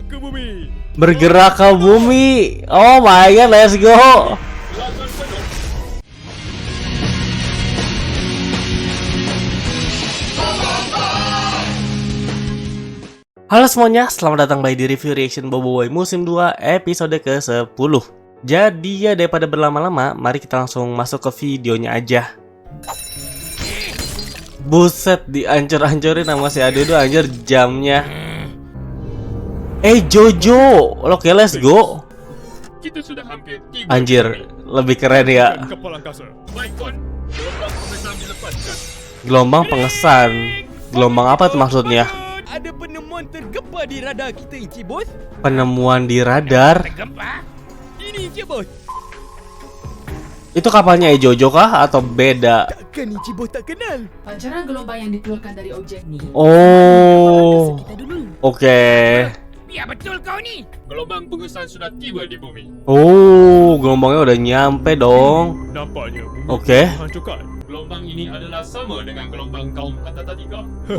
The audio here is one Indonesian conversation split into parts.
ke bumi. Bergerak ke bumi. Oh my god, let's go. Halo semuanya, selamat datang di review reaction Boboiboy musim 2 episode ke-10. Jadi ya daripada berlama-lama, mari kita langsung masuk ke videonya aja. Buset, diancur-ancurin sama si Adudu anjir jamnya. Jojo, oke let's go. Kita sudah hampir tiba. Anjir, lebih keren ya. Kepala angkasa. Baikon, gelombang pengesan dilepaskan. Gelombang pengesan. Gelombang apa tuh maksudnya? Ada penemuan tergempar di radar kita, Encik Bos. Penemuan di radar? Tergempar? Ini, Encik Bos. Itu kapalnya Jojo kah atau beda? Takkan Encik Bos tak kenal? Pancaran gelombang yang dikeluarkan dari objek ni. Oh, Kita dulu. oke. Ya betul kau ni. Gelombang pengesan sudah tiba di bumi. Oh, gelombangnya udah nyampe dong. Nampaknya bumi Oke. dihancurkan. Gelombang ini adalah sama dengan gelombang kaum Atatatika. Pasti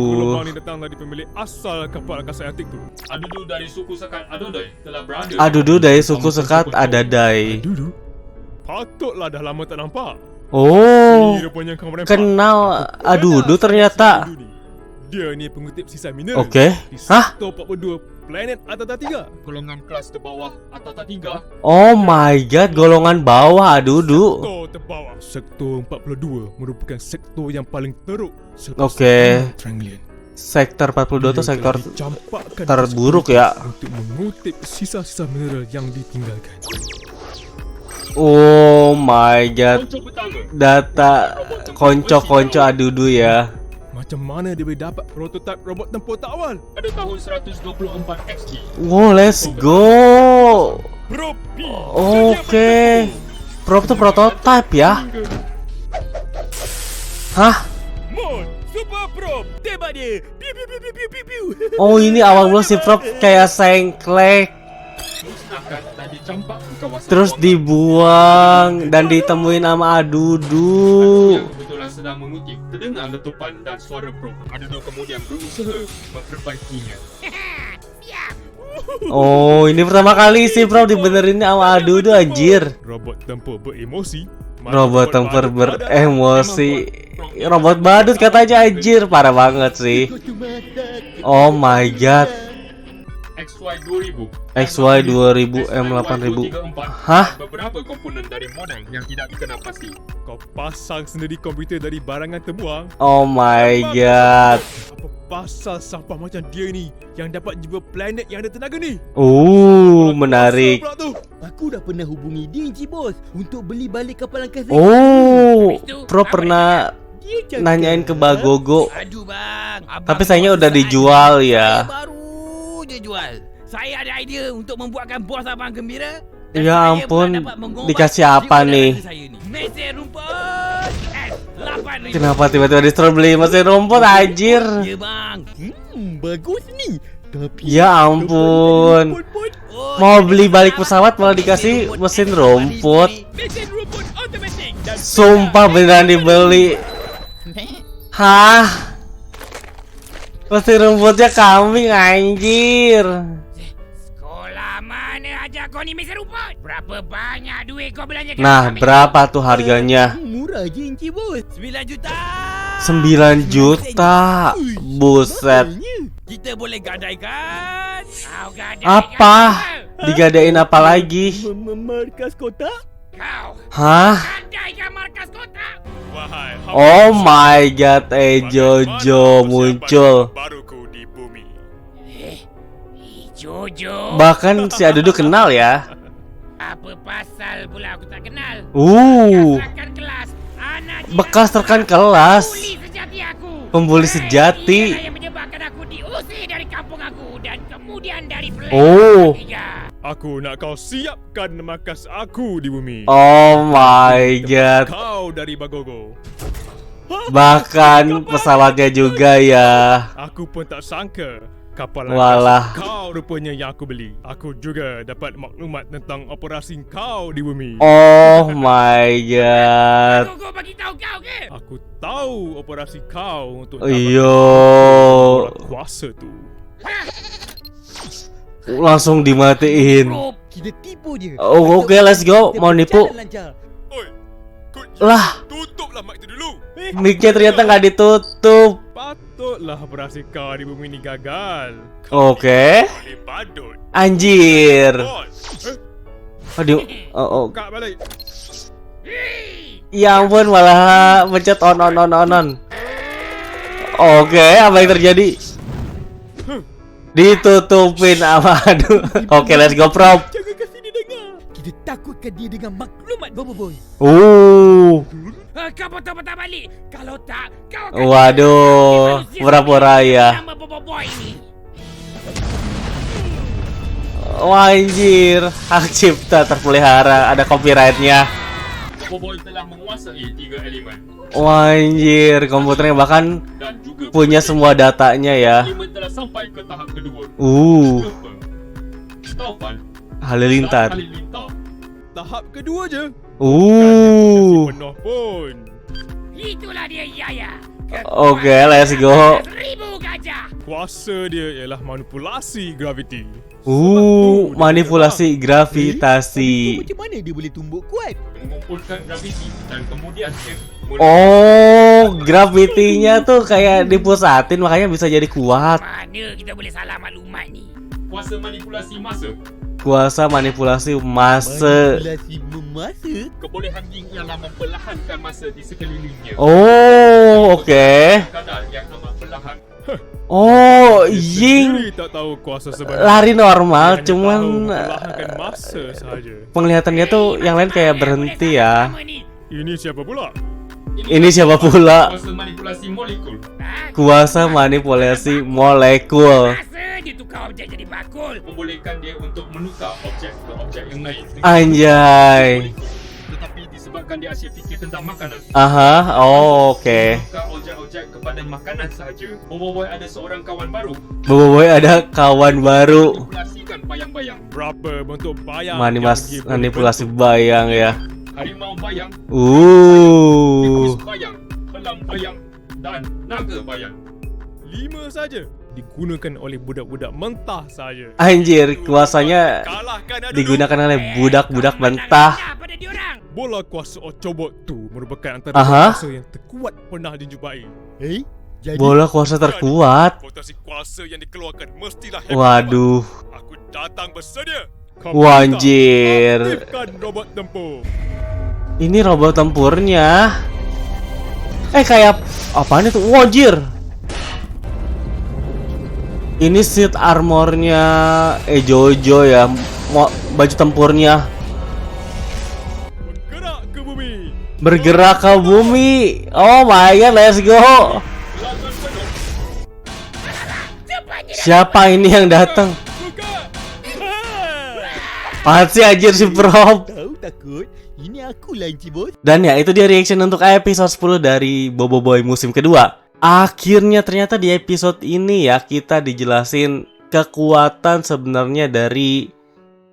gelombang ini datang dari pemilik asal kapal angkasa Atik tu. Adudu dari suku sekat Adodai telah berada. Adudu dari suku sekat Adadai. Adudu? Patutlah dah lama tak nampak. Oh, Ni rupanya kau merempak. kenal Adudu ternyata. Adudu ni. Dia ni pengutip sisa mineral. Oke. Di Hah? sektor 42 planet Atatatika. Golongan kelas terbawah Atatatika. Oh my god, golongan bawah Adudu. Sektor terbawah. Sektor 42 merupakan sektor yang paling teruk. Oke. Tranglian. Sektor 42 itu sektor Dicampakkan terburuk ya. untuk mengutip sisa-sisa mineral yang ditinggalkan. Oh my god. Konco pertama. Data konco-konco Adudu ya. Macam mana dia boleh dapat prototipe robot tempur awal? Pada tahun 124 XD. Wow, let's go. Bro P. Oke. Prop itu prototipe ya. Hah? Mod Super Pro. Tembak dia. Piu piu piu piu piu piu piu. Oh, ini awal mula si Prop kayak sengklek. Musnahkan dan dicampak ke kawasan Terus dibuang dan ditemuin sama Adudu. yang kebetulan sedang mengutip terdengar letupan dan suara Pro. Adudu kemudian berusaha memperbaikinya. Oh, ini pertama kali si Prop dibenerin sama Adudu anjir. Robot tempur beremosi. Robot tempur beremosi. Robot badut katanya anjir, parah banget sih. Oh my god. XY 2000. XY 2000 M8000. Hah? Beberapa komponen dari model yang tidak dikenal pasti. Kau pasang sendiri komputer dari barangan terbuang. Oh my god. Apa pasal sampah macam dia ni yang dapat jumpa planet yang ada tenaga ni? Menarik. Pula tu. Aku dah pernah hubungi dia, Encik Bos, untuk beli balik kapal angkasa. Oh, Pro pernah Dia cakap, nanyain ke Bagogo. Aduh bang, Tapi sayangnya udah dijual ya. Saya baru je jual. Saya ada idea untuk membuatkan bos abang gembira. Ya ampun, dikasih apa nih? Mesin rumput S8. Kenapa tiba-tiba disuruh beli mesin rumput anjir? Ya bang. Bagus ni. Tapi Ya ampun. Mau beli balik pesawat malah dikasih mesin rumput. Mesin rumput otomatik dan Sumpah beneran dibeli. Hah? Mesin rumputnya kambing anjir. sekolah mana aja kau ni mesin rumput? Berapa banyak duit kau belanja? Nah, berapa tuh harganya? Murah je, Encik Bos. 9 juta. 9 juta. Buset. Kita boleh gadaikan. Kau gadaikan. Apa? Digadain apa lagi? Markas kotak? Kau Hah? gadaikan markas kotak. Wahai Oh my god, Jojo muncul. baruku di bumi. Jojo. Bahkan si Adudu kenal ya. Apa pasal pula aku tak kenal? Rekan kelas. Anak Bekas rekan kelas. Pembuli sejati aku. Pembuli sejati. Dialah yang menyebabkan aku diusir dari kampung aku dan kemudian dari Oh. Tiga. Aku nak kau siapkan markas aku di bumi. Oh my god. Kau dari Bagogo. Bahkan pesawatnya juga ya. Aku pun tak sangka kapal Walah. angkasa kau rupanya yang aku beli. Aku juga dapat maklumat tentang operasi kau di bumi. Oh my god. Aku bagi tahu kau ke? Aku tahu operasi kau untuk Iyo. kuasa tu. Langsung dimatiin. Bro, Kita tipu dia. Oh, oke, let's go. Mau nipu. Oi, kau Lah, tutuplah mic tu dulu. mic-nya ternyata nggak ditutup. Patutlah operasi kau di bumi ini gagal. Oke. Boleh badut. Anjir. Bos, Aduh. Oh. buka balik. Ya ampun, malah pencet on. Oke, apa yang terjadi? Ditutupin apa? Aduh. Oke, let's go prop. Jangan kasih dia dengar. Kita takutkan dia dengan maklumat Boboiboy. Kau patah balik. Kalau tak, kau akan Waduh, manusia pura-pura ya. nama Boboiboy ini. Wah, anjir, hak cipta terpelihara, ada copyrightnya. Boboiboy telah menguasai 3 elemen Wah, anjir, komputernya bahkan dan juga punya semua datanya ya. elemen telah sampai ke tahap kedua. Taufan Halilintar. Halilintar. Tahap kedua je. Penuh pun. Itulah dia Yaya. Oke, let's go. 1000 gajah. Kuasa dia ialah manipulasi graviti. Manipulasi gravitasi. Macam mana dia boleh tumbuk kuat? Mengumpulkan graviti dan kemudian dia Oh, gravitinya tuh kayak dipusatin makanya bisa jadi kuat. Mana kita boleh salah maklumat ni? kuasa manipulasi masa. Kuasa manipulasi masa. Manipulasi memasa? Kebolehan Ying ialah memperlahankan masa di sekelilingnya. Oh, oke. Kadar yang amat perlahan. Oh, Dia Ying sendiri tak tahu kuasa sebenarnya. lari normal, Dia hanya cuman tahu memperlahankan masa sahaja. penglihatannya tuh yang lain kayak berhenti ya. Ini siapa pula? Ini siapa pula? Kuasa manipulasi molekul. Kuasa manipulasi molekul. Masa dia tukar objek jadi bakul. Membolehkan dia untuk menukar objek ke objek yang lain. Anjay. Tetapi disebabkan dia asyik fikir tentang makanan. Aha, oh, oke. Menukar objek-objek kepada makanan sahaja. Boboiboy ada seorang kawan baru. Boboiboy ada kawan baru. Manipulasikan bayang-bayang. Berapa bentuk bayang? Manipulasi bayang ya. Harimau bayang, Uh. tikus bayang, elang bayang, dan naga bayang. 5 saja digunakan oleh budak-budak mentah saja. Anjir, kuasanya Kalahkan digunakan oleh budak-budak mentah. Pada diorang. Bola kuasa Ocobot tu merupakan antara Aha. kuasa yang terkuat pernah dijumpai. Jadi Bola kuasa terkuat. Potensi kuasa yang dikeluarkan mestilah hebat. Waduh. Aku datang bersedia. Wah, anjir. Aktifkan robot tempur. Ini robot tempurnya. Kayak apaan itu? Wajir. Ini suit armornya Jojo ya. Baju tempurnya. Bergerak ke bumi. Bergerak ke bumi. Oh my god, let's go. Lakukan penuh. Siapa ini yang datang? Buka. Pasti anjir si Prop. tahu takut? Ini aku lah Encik Bos. Dan ya, itu dia reaction untuk episode 10 dari Boboiboy musim kedua. Akhirnya ternyata di episode ini ya kita dijelasin kekuatan sebenarnya dari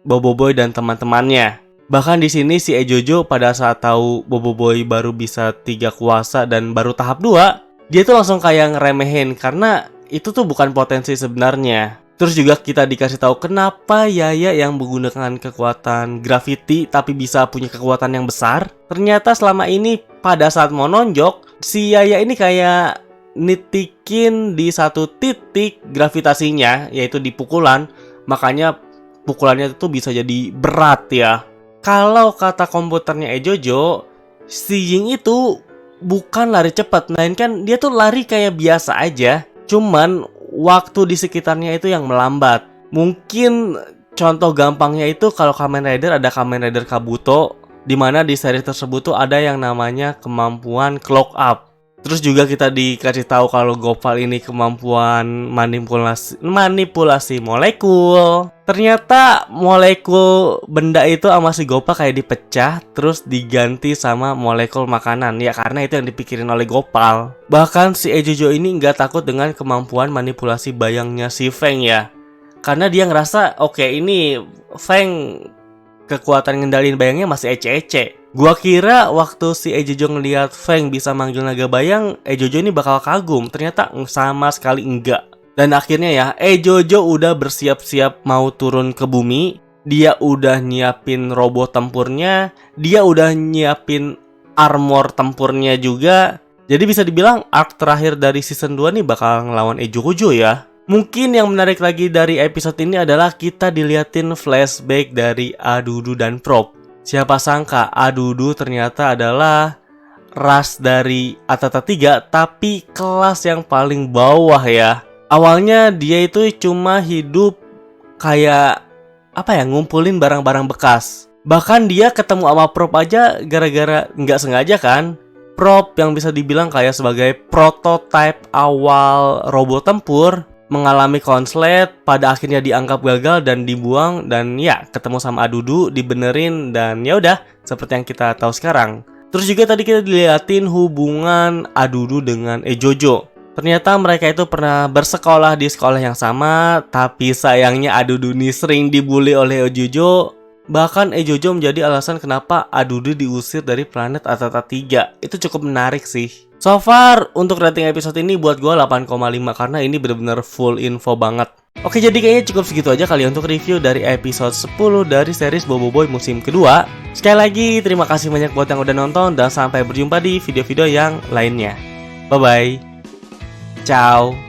Boboiboy dan teman-temannya. Bahkan di sini si Ejojo pada saat tahu Boboiboy baru bisa 3 kuasa dan baru tahap 2, dia tuh langsung kayak ngeremehin karena itu tuh bukan potensi sebenarnya. Terus juga kita dikasih tahu kenapa Yaya yang menggunakan kekuatan gravity tapi bisa punya kekuatan yang besar. Ternyata selama ini pada saat mau nonjok, si Yaya ini kayak nitikin di satu titik gravitasinya, yaitu di pukulan. Makanya pukulannya itu bisa jadi berat ya. Kalau kata komputernya Ejojo, si Ying itu bukan lari cepat, melainkan dia tuh lari kayak biasa aja. Cuman waktu di sekitarnya itu yang melambat. Mungkin contoh gampangnya itu kalau Kamen Rider ada Kamen Rider Kabuto, dimana di seri tersebut tuh ada yang namanya kemampuan clock up. Terus juga kita dikasih tahu kalau Gopal ini kemampuan manipulasi molekul. Ternyata molekul benda itu sama si Gopal kayak dipecah terus diganti sama molekul makanan. Ya karena itu yang dipikirin oleh Gopal. Bahkan si Ejojo ini nggak takut dengan kemampuan manipulasi bayangnya si Feng ya. Karena dia ngerasa oke, ini Feng kekuatan ngendalin bayangnya masih ece-ece. Gua kira waktu si Ejojo ngelihat Feng bisa manggil naga bayang, Ejojo ini bakal kagum. Ternyata sama sekali enggak. Dan akhirnya ya, Jojo udah bersiap-siap mau turun ke bumi. Dia udah nyiapin robot tempurnya, dia udah nyiapin armor tempurnya juga. Jadi bisa dibilang arc terakhir dari season 2 nih bakal ngelawan Jojo ya. Mungkin yang menarik lagi dari episode ini adalah kita diliatin flashback dari Adudu dan Prop. Siapa sangka Adudu ternyata adalah ras dari Atata 3, tapi kelas yang paling bawah ya. Awalnya dia itu cuma hidup kayak ngumpulin barang-barang bekas. Bahkan dia ketemu sama Prop aja gara-gara nggak sengaja kan. Prop yang bisa dibilang kayak sebagai prototipe awal robot tempur mengalami konslet, pada akhirnya dianggap gagal dan dibuang, dan ya ketemu sama Adudu, dibenerin, dan ya udah seperti yang kita tahu sekarang. Terus juga tadi kita diliatin hubungan Adudu dengan Jojo. Ternyata mereka itu pernah bersekolah di sekolah yang sama, tapi sayangnya Adudu ini sering dibully oleh Jojo. Bahkan Jojo menjadi alasan kenapa Adudu diusir dari planet Atata 3. Itu cukup menarik sih. So far, untuk rating episode ini buat gue 8,5 karena ini bener-bener full info banget. Oke, jadi kayaknya cukup segitu aja kali untuk review dari episode 10 dari series Boboiboy musim kedua. Sekali lagi, terima kasih banyak buat yang udah nonton dan sampai berjumpa di video-video yang lainnya. Bye-bye. Ciao.